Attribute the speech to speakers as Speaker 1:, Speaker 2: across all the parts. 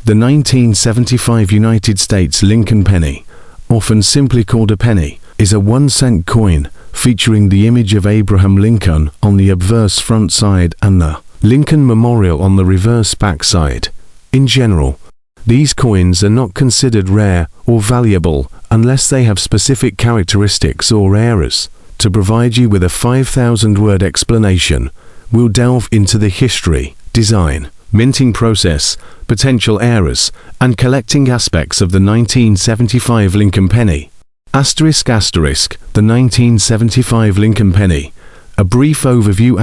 Speaker 1: The 1975 United States Lincoln penny, often simply called a penny, is a 1-cent coin featuring the image of Abraham Lincoln on the obverse front side and the Lincoln Memorial on the reverse back side. In general, these coins are not considered rare or valuable unless they have specific characteristics or errors. To provide you with a 5,000-word explanation, we'll delve into the history, design, minting process, potential errors, and collecting aspects of the 1975 Lincoln penny. The 1975 Lincoln penny. A brief overview.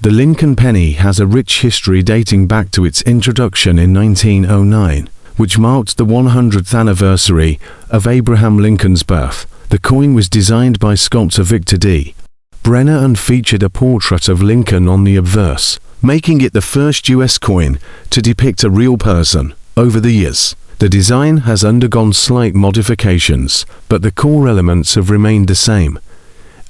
Speaker 1: The Lincoln penny has a rich history dating back to its introduction in 1909, which marked the 100th anniversary of Abraham Lincoln's birth. The coin was designed by sculptor Victor D. Brenner and featured a portrait of Lincoln on the obverse, making it the first U.S. coin to depict a real person. Over the years, the design has undergone slight modifications, but the core elements have remained the same.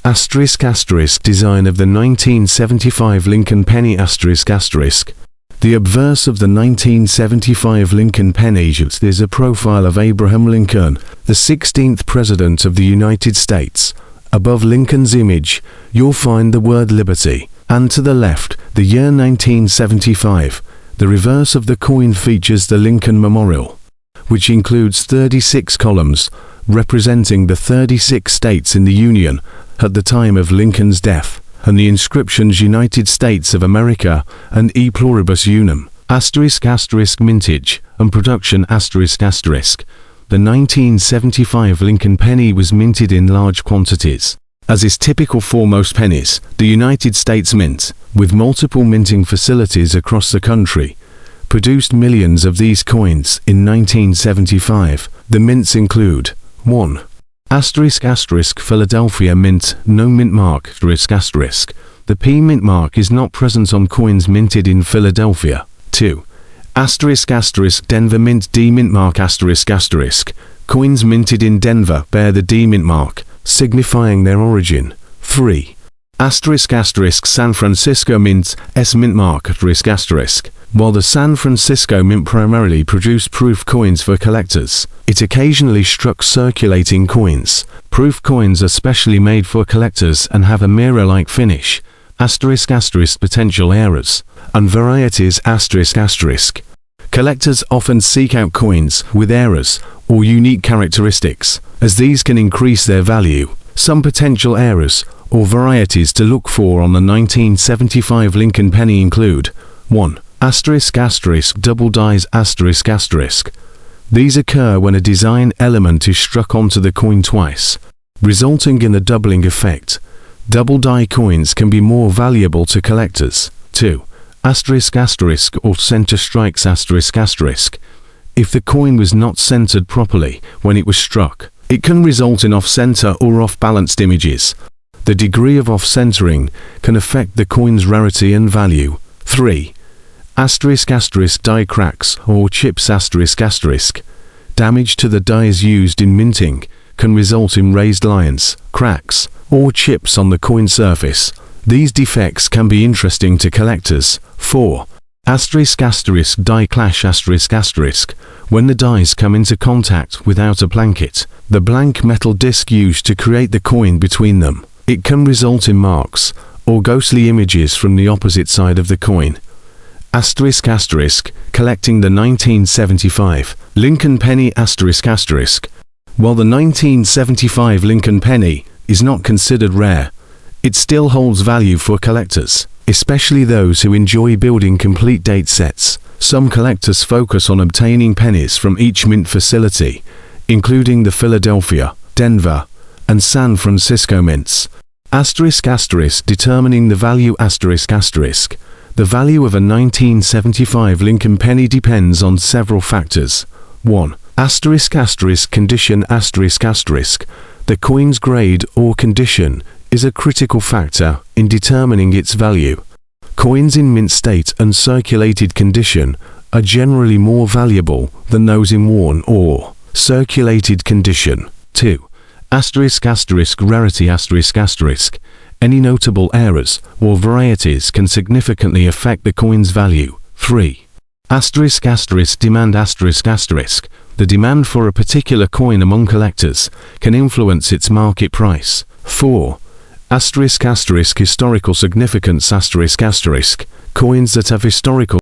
Speaker 1: Design of the 1975 Lincoln penny. The obverse of the 1975 Lincoln penny is a profile of Abraham Lincoln, the 16th President of the United States. Above Lincoln's image, you'll find the word liberty, and to the left, the year 1975. The reverse of the coin features the Lincoln Memorial, which includes 36 columns, representing the 36 states in the Union at the time of Lincoln's death, and the inscriptions United States of America and E pluribus unum. Mintage and production. The 1975 Lincoln penny was minted in large quantities. As is typical for most pennies, the United States Mint, with multiple minting facilities across the country, produced millions of these coins in 1975. The mints include 1. Philadelphia Mint, no mint mark. The P mint mark is not present on coins minted in Philadelphia. 2. Denver Mint D mint mark. Coins minted in Denver bear the D mint mark, signifying their origin. 3. San Francisco Mint S mint mark. While the San Francisco Mint primarily produced proof coins for collectors, it occasionally struck circulating coins. Proof coins are specially made for collectors and have a mirror-like finish. Potential errors and varieties. Collectors often seek out coins with errors or unique characteristics, as these can increase their value. Some potential errors or varieties to look for on the 1975 Lincoln penny include 1. Double dies. These occur when a design element is struck onto the coin twice, resulting in a doubling effect. Double die coins can be more valuable to collectors. 2. Or center strikes. If the coin was not centered properly when it was struck, it can result in off-center or off-balanced images. The degree of off-centering can affect the coin's rarity and value. 3. Die cracks or chips. Damage to the dies used in minting can result in raised lines, cracks, or chips on the coin surface. These defects can be interesting to collectors. 4. Die clash. When the dies come into contact without a blanket, the blank metal disc used to create the coin between them, it can result in marks or ghostly images from the opposite side of the coin. Collecting the 1975 Lincoln penny. While the 1975 Lincoln penny is not considered rare, it still holds value for collectors, especially those who enjoy building complete date sets. Some collectors focus on obtaining pennies from each mint facility, including the Philadelphia, Denver, and San Francisco mints. Determining the value. The value of a 1975 Lincoln penny depends on several factors. 1. Condition. The coin's grade or condition is a critical factor in determining its value. Coins in mint state and circulated condition are generally more valuable than those in worn or circulated condition. 2. Rarity. Any notable errors or varieties can significantly affect the coin's value. 3. Asterisk asterisk demand asterisk asterisk. The demand for a particular coin among collectors can influence its market price. 4. Asterisk asterisk historical significance asterisk asterisk. Coins that have historical